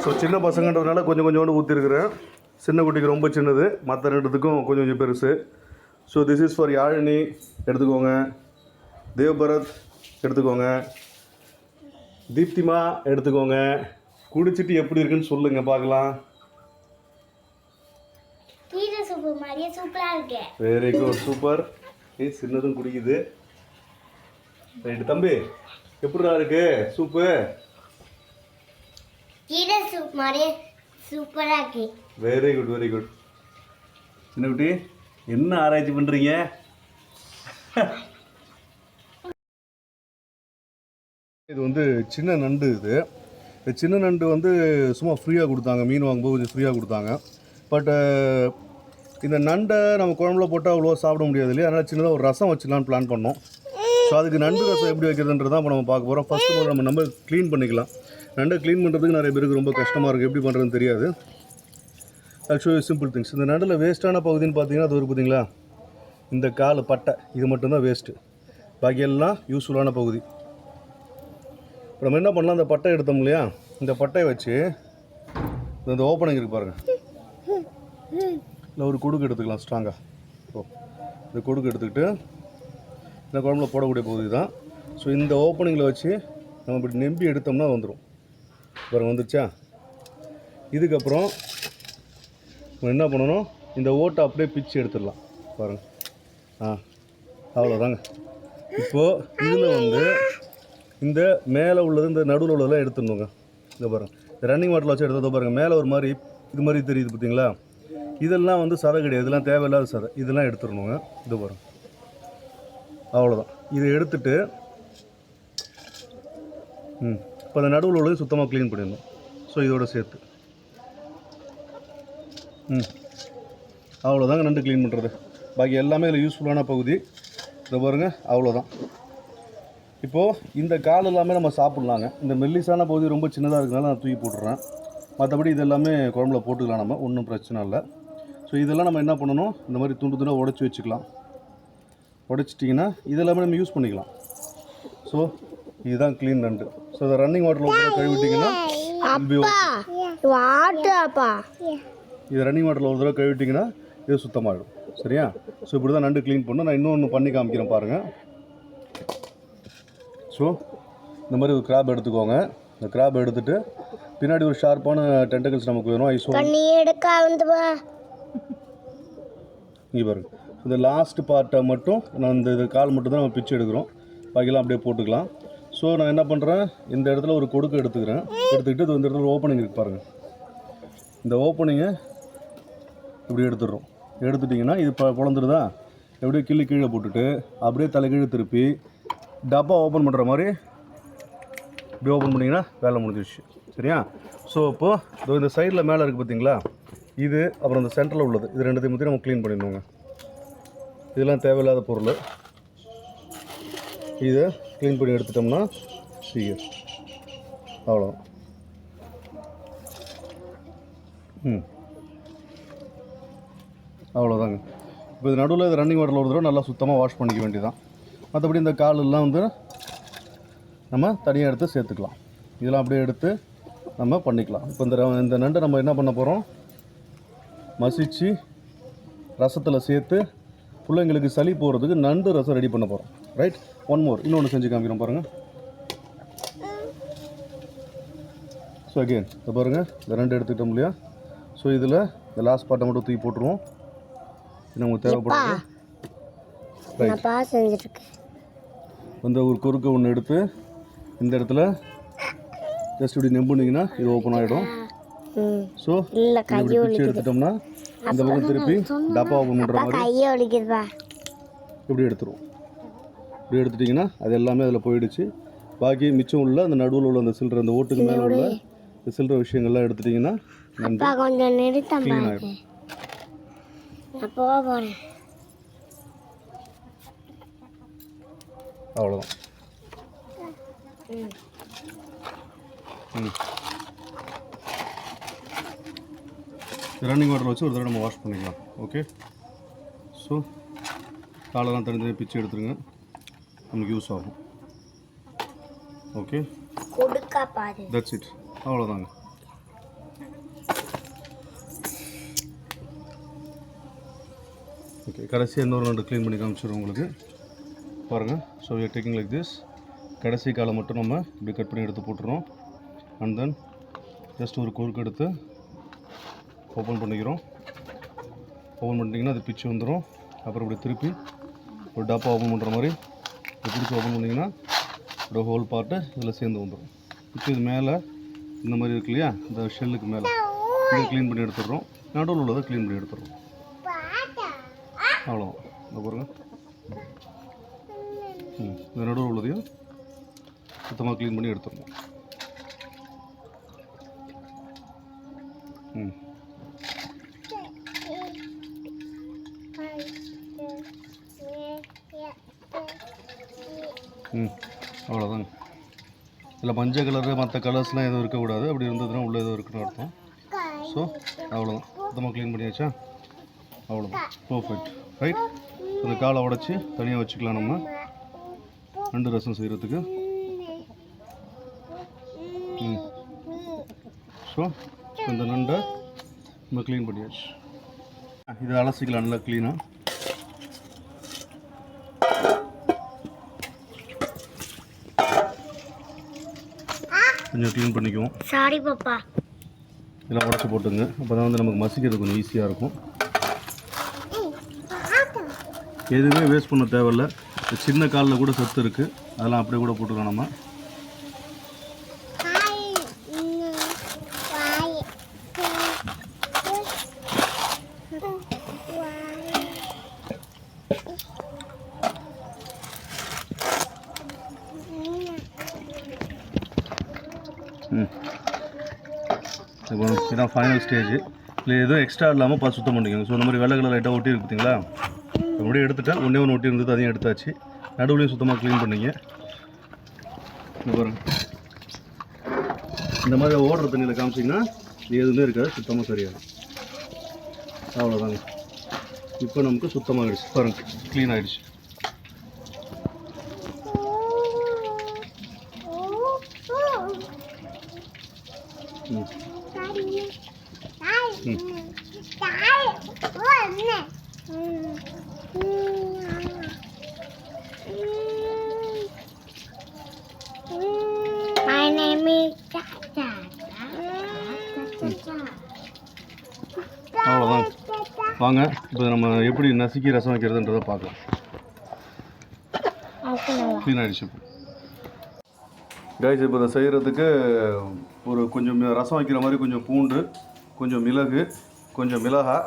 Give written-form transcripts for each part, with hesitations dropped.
So சின்ன பசங்கன்றதுனால கொஞ்சம் கொஞ்சோண்டு ஊற்றிருக்கிறேன். சின்ன குட்டிக்கு ரொம்ப சின்னது, மற்ற ரெண்டுத்துக்கும் கொஞ்சம் கொஞ்சம் பெருசு. So this is for Yazhini எடுத்துக்கோங்க, தேவ்பரத் எடுத்துக்கோங்க, தீப்திமா எடுத்துக்கோங்க. குடிச்சிட்டு எப்படி இருக்குன்னு சொல்லுங்கள் பார்க்கலாம். Very good, super. சின்னதும் குடிக்குது. ரைட்டு தம்பி, எப்படிடா இருக்கு சூப்பு? கீரை சூப் மாதிரியே சூப்பரா இருக்கு. Very good very good. சின்ன குட்டி என்ன ஆராய்ச்சி பண்றீங்க? இது வந்து சின்ன நண்டு. இது சின்ன நண்டு வந்து சும்மா ஃப்ரீயாக கொடுத்தாங்க, மீன் வாங்கும்போது கொஞ்சம் ஃப்ரீயாக கொடுத்தாங்க. பட் இந்த நண்டை நம்ம குழம்புல போட்டால் அவ்வளோவா சாப்பிட முடியாது இல்லையா, அதனால் சின்னதாக ஒரு ரசம் வச்சுலான்னு பிளான் பண்ணோம். ஸோ அதுக்கு நண்டு ரசம் எப்படி வைக்கிறதுன்றது தான் இப்போ நம்ம பார்க்க போகிறோம். ஃபஸ்ட்டு நம்ம க்ளீன் பண்ணிக்கலாம். நண்டை க்ளீன் பண்ணுறதுக்கு நிறைய பேருக்கு ரொம்ப கஷ்டமாக இருக்குது, எப்படி பண்ணுறதுன்னு தெரியாது. Actually simple things. இந்த நண்டில் வேஸ்ட்டான பகுதின்னு பார்த்தீங்கன்னா அது ஒரு பார்த்தீங்களா, இந்த கால் பட்டை இது மட்டும்தான் வேஸ்ட்டு, பாக்கி எல்லாம் யூஸ்ஃபுல்லான பகுதி. இப்போ நம்ம என்ன பண்ணலாம், இந்த பட்டை எடுத்தோம் இல்லையா, இந்த பட்டையை வச்சு இந்த ஓப்பனிங் இருக்குது பாருங்கள், இல்லை ஒரு கொடுக்கு எடுத்துக்கலாம் ஸ்ட்ராங்காக. ஓ, இந்த கொடுக்கு எடுத்துக்கிட்டு இந்த குழம்புல போடக்கூடிய பகுதி தான். ஸோ இந்த ஓப்பனிங்கில் வச்சு நம்ம இப்படி நெம்பி எடுத்தோம்னா வந்துடும் பாருங்கள், வந்துருச்சா. இதுக்கப்புறம் நம்ம என்ன பண்ணணும், இந்த ஓட்டை அப்படியே பிச்சு எடுத்துடலாம் பாருங்கள். அவ்வளோதாங்க. இப்போது இதில் வந்து இந்த மேலே உள்ளது இந்த நடுவில் உள்ளதெல்லாம் எடுத்துடணுங்க. இந்த பாருங்கள், இந்த ரன்னிங் வாட்டரில் வச்சு எடுத்ததை பாருங்கள், மேலே ஒரு மாதிரி இது மாதிரி தெரியுது பார்த்தீங்களா. இதெல்லாம் வந்து சதை கிடையாது, இதெல்லாம் தேவையில்லாத சதை, இதெல்லாம் எடுத்துடணுங்க. இது பாருங்கள், அவ்வளோதான். இதை எடுத்துட்டு இப்போ அந்த நடுவில் உள்ளது சுத்தமாக க்ளீன் பண்ணிடணும். ஸோ இதோட சேர்த்து அவ்வளோதாங்க நண்டு க்ளீன் பண்ணுறது. பாக்கி எல்லாமே இதில் யூஸ்ஃபுல்லான பகுதி. இதை பாருங்கள், அவ்வளோதான். இப்போது இந்த கால் எல்லாமே நம்ம சாப்பிட்லாங்க. இந்த மெல்லிசான பகுதி ரொம்ப சின்னதாக இருக்கிறதுனால நான் தூக்கி போட்டுடுறேன். மற்றபடி இது எல்லாமே குழம்புல போட்டுக்கலாம், நம்ம ஒன்றும் பிரச்சனை இல்லை. ஸோ இதெல்லாம் நம்ம என்ன பண்ணணும், இந்த மாதிரி துண்டு துண்டாக உடச்சி வச்சுக்கலாம். உடச்சிட்டிங்கன்னா இதெல்லாமே நம்ம யூஸ் பண்ணிக்கலாம். ஸோ இதுதான் க்ளீன் நண்டு. ஸோ இதை ரன்னிங் வாட்டரில் ஒரு தடவை கழுவிட்டிங்கன்னா இது ரன்னிங் வாட்டரில் ஒரு தடவை கழுவிட்டிங்கன்னா இது சுத்தமாகிடும். சரியா? ஸோ இப்படி தான் நண்டு க்ளீன் பண்ணணும். நான் இன்னொன்று பண்ணி காமிக்கிறேன் பாருங்கள். ஸோ இந்த மாதிரி ஒரு கிராப் எடுத்துக்கோங்க. இந்த கிராப் எடுத்துகிட்டு பின்னாடி ஒரு ஷார்ப்பான டென்டக்கிள்ஸ் நமக்கு வேணும். இங்கே பாருங்க, இந்த லாஸ்ட் பார்ட்டை மட்டும் நான் இந்த கால் மட்டும் தான் நம்ம பிச்சு எடுக்கிறோம், பாக்கிலாம் அப்படியே போட்டுக்கலாம். ஸோ நான் என்ன பண்ணுறேன், இந்த இடத்துல ஒரு கொடுக்கு எடுத்துக்கிறேன். எடுத்துக்கிட்டு இந்த இடத்துல ஒரு ஓப்பனிங் இருக்குது பாருங்கள், இந்த ஓப்பனிங்கை இப்படி எடுத்துடுறோம். எடுத்துட்டிங்கன்னா இது பொழந்துருதா, எப்படியே கிள்ளி கீழே போட்டுட்டு அப்படியே தலைகீழே திருப்பி டப்பா ஓப்பன் பண்ணுற மாதிரி இப்படி ஓப்பன் பண்ணிங்கன்னா வேலை முடிஞ்சிடுச்சு. சரியா? ஸோ இப்போது இந்த சைடில் மேலே இருக்குது பார்த்தீங்களா, இது அப்புறம் இந்த சென்டரில் உள்ளது, இது ரெண்டுத்தையும் பற்றி நம்ம க்ளீன் பண்ணிடணுங்க. இதெல்லாம் தேவையில்லாத பொருள். இதை க்ளீன் பண்ணி எடுத்துட்டோம்னா அவ்வளோ. அவ்வளோதாங்க. இப்போ இது நடுவில் இது ரன்னிங் வாட்டரில் ஒரு தடவை நல்லா சுத்தமாக வாஷ் பண்ணிக்க வேண்டியதான். மற்றபடி இந்த காலெல்லாம் வந்து நம்ம தனியாக எடுத்து சேர்த்துக்கலாம். இதெல்லாம் அப்படியே எடுத்து நம்ம பண்ணிக்கலாம். இப்போ இந்த நண்டை நம்ம என்ன பண்ண போகிறோம், மசிச்சு ரசத்தில் சேர்த்து பிள்ளைங்களுக்கு சளி போகிறதுக்கு நண்டு ரசம் ரெடி பண்ண போகிறோம். ரைட்? ஒன் மோர், இன்னொன்று செஞ்சு காமிக்கிறோம் பாருங்கள். ஸோ அகெயின் இதை பாருங்கள், இந்த ரெண்டு எடுத்துக்கிட்டோம் இல்லையா. ஸோ இதில் இந்த லாஸ்ட் பார்ட்டை மட்டும் தூக்கி போட்டுருவோம். இது நமக்கு தேவைப்படுது. இந்த ஒரு குறுக்கு ஒன்று எடுத்து இந்த இடத்துல ஜஸ்ட் இப்படி நெம்புனீங்கன்னா இது ஓப்பன் ஆகிடும். ஸோ பிச்சு எடுத்துட்டோம்னா இந்த பக்கம் திருப்பி டப்பா ஓப்பன் பண்ணுற மாதிரி இப்படி எடுத்துருவோம். இப்படி எடுத்துட்டிங்கன்னா அது எல்லாமே அதில் போயிடுச்சு. பாக்கி மிச்சம் உள்ள அந்த நடுவில் உள்ள அந்த சில்லற, அந்த ஓட்டுக்கு மேலே உள்ள இந்த சில்லற விஷயங்கள்லாம் எடுத்துட்டிங்கன்னா க்ளீன் ஆகிடும். அவ்வளோதான். ரன்னிங் வாட்டர் வச்சு ஒரு தடவை நம்ம வாஷ் பண்ணிக்கலாம். ஓகே. ஸோ காலெல்லாம் தனித்தனி பிச்சு எடுத்துருங்க, நமக்கு யூஸ் ஆகும். Okay, that's it. அவ்வளோதாங்க. ஓகே, கடைசியாக இன்னொரு நண்டு க்ளீன் பண்ணி காமிச்சிடுறோம் உங்களுக்கு பாருங்கள். So we are taking like this. கடைசி காலை மட்டும் நம்ம இப்படி கட் பண்ணி எடுத்து போட்டுறோம். அண்ட் தென் ஜஸ்ட் ஒரு குறுக்கு எடுத்து ஓப்பன் பண்ணிக்கிறோம். ஓப்பன் பண்ணிட்டீங்கன்னா அது பிச்சு வந்துடும். அப்புறம் இப்படி திருப்பி ஒரு டப்பா ஓப்பன் பண்ணுற மாதிரி இப்படி பிடிச்சி ஓப்பன் பண்ணிங்கன்னா ஒரு ஹோல் பார்ட்டு இதில் சேர்ந்து வந்துடும். இப்போ இது மேலே இந்த மாதிரி இருக்கு இல்லையா, இந்த ஷெல்லுக்கு மேலே இதை க்ளீன் பண்ணி எடுத்துடுறோம். நடுவில் உள்ளதை க்ளீன் பண்ணி எடுத்துடுறோம். அவ்வளோதான். இந்த பாருங்க, இந்த நடுவில் உள்ளதையும் சுத்தமாக க்ளீன் பண்ணி எடுத்துடணும். அவ்வளோதாங்க. இல்லை மஞ்சள் கலரு மற்ற கலர்ஸ்லாம் எதுவும் இருக்கக்கூடாது. அப்படி இருந்ததுன்னா உள்ளே எதுவும் இருக்குன்னு அர்த்தம். ஸோ அவ்வளோதான், சுத்தமாக க்ளீன் பண்ணியாச்சா? அவ்வளோதான், பர்ஃபெக்ட், ரைட். ஸோ இந்த காலை உடச்சி தனியாக வச்சுக்கலாம் நம்ம நண்டு ரசம் செய்கிறதுக்கு. ஸோ இந்த நண்டை நம்ம க்ளீன் பண்ணியாச்சு. இதை அலசிக்கலாம் நல்லா க்ளீனாக. கொஞ்சம் க்ளீன் பண்ணிக்குவோம். சாரி பாப்பா. இதெல்லாம் உடச்சி போட்டுங்க. அப்போ தான் வந்து நமக்கு மசிக்கிறது கொஞ்சம் ஈஸியாக இருக்கும். எதுவுமே வேஸ்ட் பண்ண தேவையில்லை. சின்ன காலில் கூட சத்து இருக்குது, அதெல்லாம் அப்படியே கூட போட்டுக்கலாம் நம்ம. இதான் ஃபைனல் ஸ்டேஜ். இல்லை எதுவும் எக்ஸ்ட்ரா இல்லாமல் பார்த்து சுத்தம் பண்ணிக்கோங்க. ஸோ இந்த மாதிரி வெள்ளை கலர் லைட்டாக ஒட்டி இருக்கு பார்த்தீங்களா, அப்படியே எடுத்துட்டேன். ஒன்றே ஒன்று ஒட்டி இருந்தது, அதையும் எடுத்தாச்சு. நடுவுலையும் சுத்தமாக க்ளீன் பண்ணிங்க. இந்த பாருங்க, இந்த மாதிரி ஓடுற தண்ணியில் காமிச்சிங்கன்னா எதுவுமே இருக்காது, சுத்தமாக சரியாகும். அவ்வளோதாங்க. இப்போ நமக்கு சுத்தமாகிடுச்சு பாருங்க, க்ளீன் ஆகிடுச்சு. My name is Tata. அவ்வளோதான். வாங்க இப்போ நம்ம எப்படி நசுக்கி ரசம் வைக்கிறதுன்றதை பார்க்கலாம். க்ளீன் ஆகிடுச்சு. இப்போ கைஸ், இப்போ இதை செய்கிறதுக்கு ஒரு கொஞ்சம் ரசம் வைக்கிற மாதிரி கொஞ்சம் பூண்டு, கொஞ்சம் மிளகு, கொஞ்சம் மிளகாய்,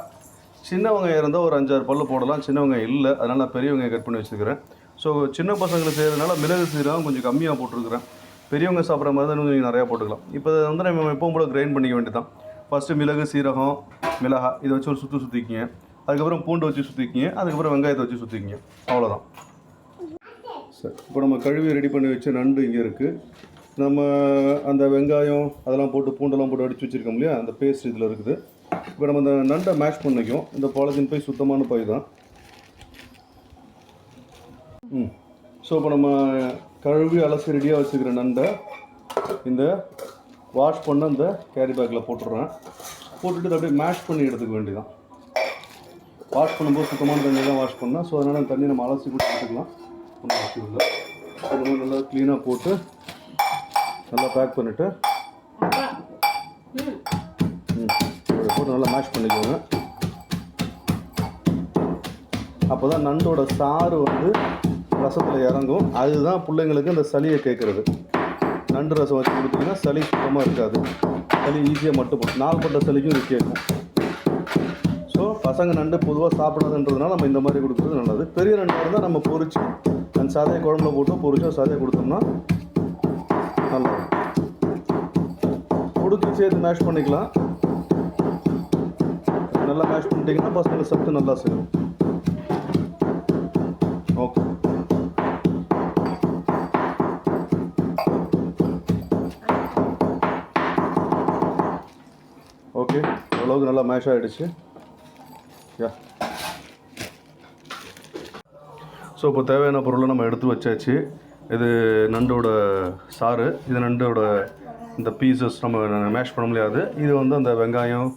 சின்ன வெங்காயம் இருந்தால் ஒரு 5-6 பல்லு போடலாம். சின்ன வெங்காயம் இல்லை, அதனால் நான் பெரிய வெங்காயம் கட் பண்ணி வச்சுருக்கிறேன். ஸோ சின்ன பசங்களை செய்கிறதுனால மிளகு சீரகம் கொஞ்சம் கம்மியாக போட்டிருக்கிறேன். பெரியவங்க சாப்பிட்ற மாதிரி தான் இன்னும் நீங்கள் நிறையா போட்டுக்கலாம். இப்போ வந்து நம்ம எப்பவும் போல கிரைண்ட் பண்ணிக்க வேண்டியதான். ஃபஸ்ட்டு மிளகு, சீரகம், மிளகாய் இதை வச்சு ஒரு சுற்றிக்கிங்க. அதுக்கப்புறம் பூண்டு வச்சு சுற்றிக்கிங்க. அதுக்கப்புறம் வெங்காயத்தை வச்சு சுற்றிக்கிங்க. அவ்வளோதான். சரி, இப்போ நம்ம கழுவி ரெடி பண்ணி வச்ச நண்டு இங்கே இருக்குது. நம்ம அந்த வெங்காயம் அதெல்லாம் போட்டு பூண்டெல்லாம் போட்டு அடித்து வச்சுருக்கோம் இல்லையா, அந்த பேஸ்ட் இதில் இருக்குது. இப்போ நம்ம இந்த நண்டை மேஷ் பண்ணிக்கும். இந்த பாலித்தீன் பை சுத்தமான பை தான். ஸோ இப்போ நம்ம கழுவி அலசி ரெடியாக வச்சுக்கிற நண்டை இந்த வாஷ் பண்ண இந்த கேரி பேக்கில் போட்டுடுறேன். போட்டுட்டு இதை அப்படியே மேஷ் பண்ணி எடுத்துக்க வேண்டியதான். வாஷ் பண்ணும்போது சுத்தமான தண்ணி தான் வாஷ் பண்ணேன். ஸோ அதனால் அந்த தண்ணி நம்ம அலசி கூட எடுத்துக்கலாம், ஒன்றும் அவசியம் இல்லை. அது நல்லா க்ளீனாக போட்டு நல்லா பேக் பண்ணிவிட்டு போட்டு நல்லா மேஷ் பண்ணிக்கோங்க. அப்போ தான் நண்டோட சாறு வந்து ரசத்தில் இறங்கும். அதுதான் பிள்ளைங்களுக்கு அந்த சளியை கேட்குறது. நண்டு ரசம் வச்சு கொடுத்தீங்கன்னா சளி சுத்தமாக இருக்காது. சளி ஈஸியாக மட்டும் நாள்பட்ட சளிக்கும் இது கேட்கும். ஸோ பசங்க நண்டு பொதுவாக சாப்பிடாதுன்றதுனால நம்ம இந்த மாதிரி கொடுக்குறது நல்லது. பெரிய நண்டாக இருந்தால் நம்ம பொரிச்சு அந்த சாதையை குழம்புல போட்டு பொரிச்சோ சாதையை கொடுத்தோம்னா நல்லா கொடுத்து சேர்த்து மேஷ் பண்ணிக்கலாம். நல்லா மேஷ் பண்ணிட்டீங்கன்னா பசங்களுக்கு சத்து நல்லா சேரும். ஓகே, ஓகே, ஓரளவுக்கு நல்லா மேஷ் ஆகிடுச்சு. ஸோ இப்போ தேவையான பொருளை நம்ம எடுத்து வச்சாச்சு. இது நண்டோட சாறு, இது நண்டோட இந்த பீசஸ் நம்ம மேஷ் பண்ண முடியாது. இது வந்து அந்த வெங்காயம்,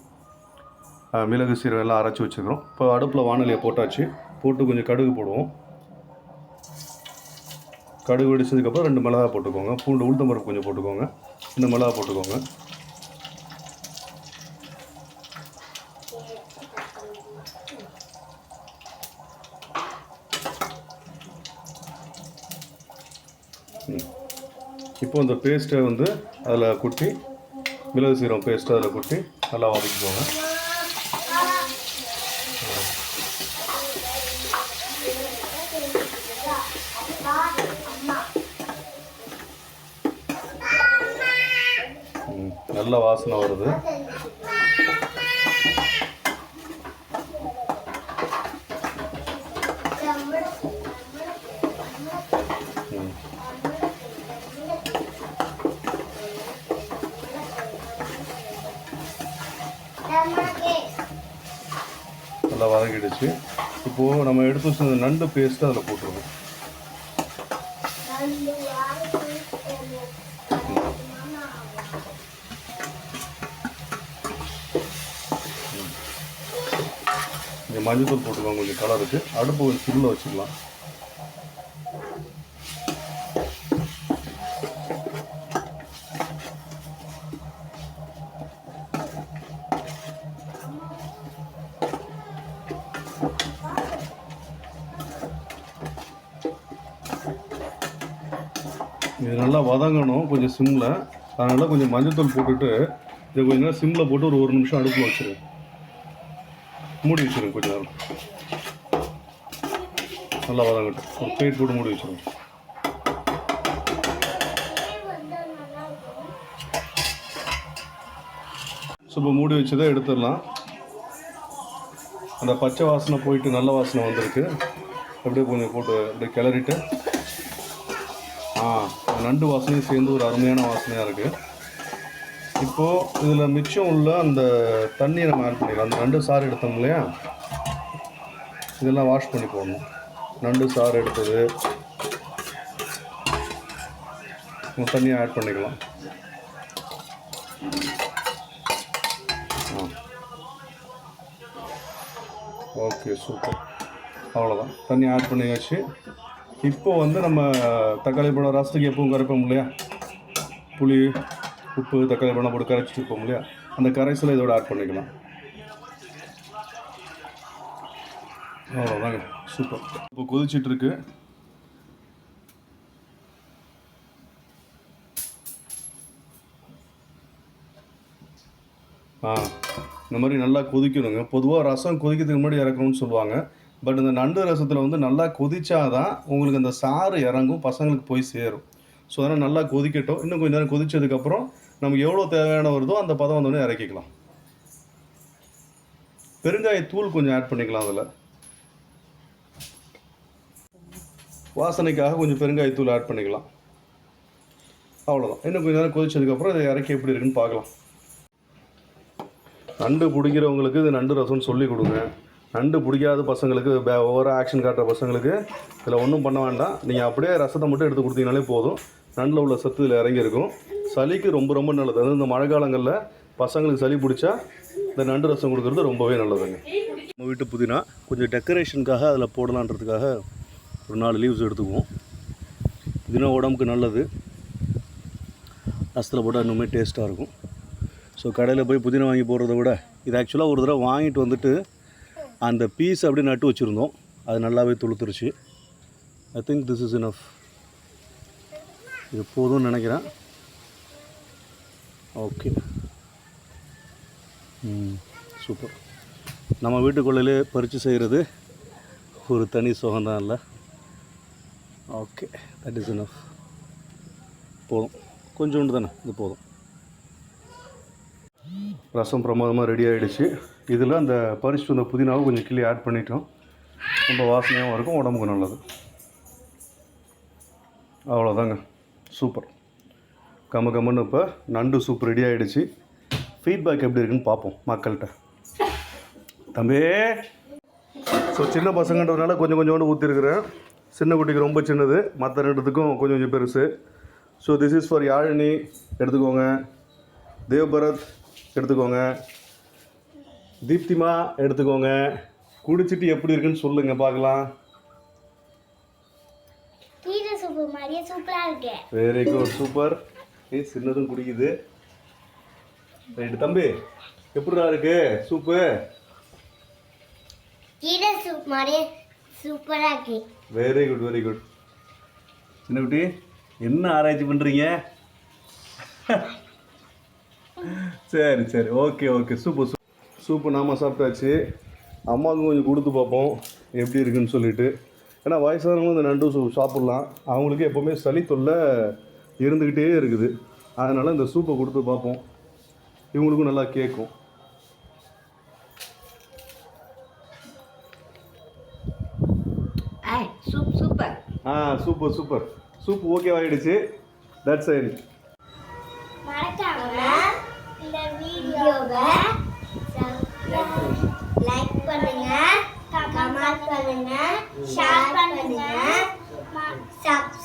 மிளகு, சீரகம் எல்லாம் அரைச்சி வச்சுக்கிறோம். இப்போ அடுப்பில் வானலியை போட்டாச்சு. போட்டு கொஞ்சம் கடுகு போடுவோம். கடுகு வெடிச்சதுக்கப்புறம் 2 மிளகா போட்டுக்கோங்க. பூண்டு உளுத்தம் பருப்பு கொஞ்சம் போட்டுக்கோங்க. 2 மிளகா போட்டுக்கோங்க. இப்போ இந்த பேஸ்ட்டை வந்து அதில் கொட்டி, மிளகு சீரகம் பேஸ்ட்டை அதில் கொட்டி நல்லா வதக்கிக்கோங்க. நல்ல வாசனை வருது. நல்லா வதக்கிடுச்சு. இப்போது நம்ம எடுத்து வச்ச நண்டு பேஸ்ட்டு அதில் போட்டுருவோம். கொஞ்சம் மஞ்சள் போட்டுக்கோங்க கொஞ்சம் கலருக்கு. அடுப்பு கொஞ்சம் சிம்மில் வச்சுக்கலாம். இது நல்லா வதங்கணும் கொஞ்சம் சிம்மில். அதனால் கொஞ்சம் மஞ்சத்தூள் போட்டுட்டு இதை கொஞ்சம் நேரம் சிம்மில் போட்டு ஒரு 1 நிமிஷம் அடுப்பில் வச்சுருங்க. மூடி வச்சுருங்க கொஞ்சம் நேரம். நல்லா வதங்கட்டும். ஒரு பிளேட் போட்டு மூடி வச்சுருங்க. ஸோ இப்போ மூடி வச்சதை எடுத்துடலாம். அந்த பச்சை வாசனை போயிட்டு நல்ல வாசனை வந்திருக்கு. அப்படியே கொஞ்சம் போட்டு அப்படியே கிளறிட்டு நண்டு வாசனையும் சேர்ந்து ஒரு அருமையான வாசனையாக இருக்குது. இப்போது இதில் மிச்சம் உள்ள அந்த தண்ணியை நம்ம ஆட் பண்ணிடலாம். அந்த நண்டு சாறு எடுத்தோம் இல்லையா, இதெல்லாம் வாஷ் பண்ணி போடணும். நண்டு சாறு எடுத்தது தண்ணியை ஆட் பண்ணிக்கலாம். Okay, super. அவ்வளோதான், தண்ணி ஆட் பண்ணியாச்சு. இப்போது வந்து நம்ம தக்காளி பழம் ரசத்துக்கு எப்பவும் கரைப்போம் இல்லையா, புளி உப்பு தக்காளி பழம் போட்டு கரைச்சி வைப்போம் இல்லையா, அந்த கரைசலை இதோட ஆட் பண்ணிக்கலாம். அவ்வளோதாங்க, சூப்பர். இப்போ கொதிச்சிட்ருக்கு. இந்த மாதிரி நல்லா கொதிக்கணுங்க. பொதுவாக ரசம் கொதிக்கிறதுக்கு முன்னாடி இறக்கணும்னு சொல்லுவாங்க. பட் இந்த நண்டு ரசத்தில் வந்து நல்லா கொதிச்சாதான் உங்களுக்கு அந்த சாறு இறங்கும், பசங்களுக்கு போய் சேரும். ஸோ அதனால் நல்லா கொதிக்கட்டும். இன்னும் கொஞ்சம் நேரம் கொதிச்சதுக்கப்புறம் நமக்கு எவ்வளோ தேவையான வருதோ அந்த பதம் வந்தோடனே இறக்கிக்கலாம். பெருங்காயத்தூள் கொஞ்சம் ஆட் பண்ணிக்கலாம். அதில் வாசனைக்காக கொஞ்சம் பெருங்காயத்தூள் ஆட் பண்ணிக்கலாம். அவ்வளோதான். இன்னும் கொஞ்சம் நேரம் கொதிச்சதுக்கப்புறம் இதை இறக்கி எப்படி இருக்குன்னு பார்க்கலாம். நண்டு பிடிக்கிறவங்களுக்கு இது நண்டு ரசம்னு சொல்லி கொடுங்க. நண்டு பிடிக்காத பசங்களுக்கு, ஓவர ஆக்ஷன் காட்டுற பசங்களுக்கு இதில் ஒன்றும் பண்ண வேண்டாம். நீங்கள் அப்படியே ரசத்தை மட்டும் எடுத்து கொடுத்தீங்கனாலே போதும். நண்டில் உள்ள சத்து இதில் இறங்கியிருக்கும். சளிக்கு ரொம்ப ரொம்ப நல்லது. அதாவது இந்த மழை காலங்களில் பசங்களுக்கு சளி பிடிச்சா இந்த நண்டு ரசம் கொடுக்குறது ரொம்பவே நல்லதுங்க. நம்ம வீட்டு புதினா கொஞ்சம் டெக்கரேஷனுக்காக அதில் போடலான்றதுக்காக ஒரு 4 லீவ்ஸ் எடுத்துக்குவோம். புதினா உடம்புக்கு நல்லது. ரசத்தில் போட்டால் இன்னுமே டேஸ்ட்டாக இருக்கும். ஸோ கடையில் போய் புதினா வாங்கி போடுறத விட இது ஆக்சுவலாக ஒரு தடவை வாங்கிட்டு வந்துட்டு அந்த பீஸ் அப்படியே நட்டு வச்சுருந்தோம். அது நல்லாவே துளுத்துருச்சு. I think this is enough. இது போதும்னு நினைக்கிறேன். Okay, super. நம்ம வீட்டுக்குள்ளே பறித்து செய்கிறது ஒரு தனி சுகம்தான் இல்லை. Okay, that is enough. போதும், கொஞ்சோண்டு தானே, இது போதும். ரசம் பிரமாதமாக ரெடி ஆகிடுச்சு. இதில் அந்த பறிச்சுட்டு வந்த புதினாவை கொஞ்சம் கிள்ளி ஆட் பண்ணிட்டோம். ரொம்ப வாசனையாகவும் இருக்கும், உடம்புக்கு நல்லது. அவ்வளோதாங்க, சூப்பர். கம்மன்னு இப்போ நண்டு சூப் ரெடி ஆகிடுச்சு. ஃபீட்பேக் எப்படி இருக்குன்னு பார்ப்போம் மக்கள்கிட்ட. தம்பி, ஸோ சின்ன பசங்கன்றதுனால கொஞ்சம் கொஞ்சோண்டு ஊற்றிருக்கிறேன். சின்ன குட்டிக்கு ரொம்ப சின்னது, மற்ற ரெண்டுத்துக்கும் கொஞ்சம் கொஞ்சம் பெருசு. So this is for Yazhini, எடுத்துக்கோங்க. தேவ்பரத் எடுத்துக்கோங்க. தீப்திமா எடுத்துக்கோங்க. குடிச்சிட்டு எப்படி இருக்குன்னு சொல்லுங்க பார்க்கலாம். கீரை சூப்பு மாதிரியே சூப்பரா இருக்கு. Very good, super. சின்னதும் குடிக்குது. ரைட்டு தம்பி, எப்படிடா இருக்கு சூப்பு? கீரை சூப் மாதிரியே சூப்பரா இருக்கு. Very good, very good. சின்ன குட்டி, என்ன ஆராய்ச்சி பண்ணுறீங்க? சரி சரி, ஓகே ஓகே, சூப்பர் சூப்பு நாம சாப்பிட்டாச்சு. அம்மாவுக்கும் கொஞ்சம் கொடுத்து பார்ப்போம் எப்படி இருக்குன்னு சொல்லிட்டு. ஏன்னா வயசானவங்களும் இந்த நண்டு சூப் சாப்பிட்லாம், அவங்களுக்கு எப்போவுமே சளி தொல்லை இருந்துக்கிட்டே இருக்குது. அதனால் இந்த சூப்பை கொடுத்து பார்ப்போம், இவங்களுக்கும் நல்லா கேட்கும். Super. Super super, soup okay ஆகிடுச்சு. That's it. மறக்காம இந்த வீடியோவை லைக் பண்ணுங்க, கமெண்ட் பண்ணுங்க, ஷேர் பண்ணுங்க, சப்ஸ்கிரைப்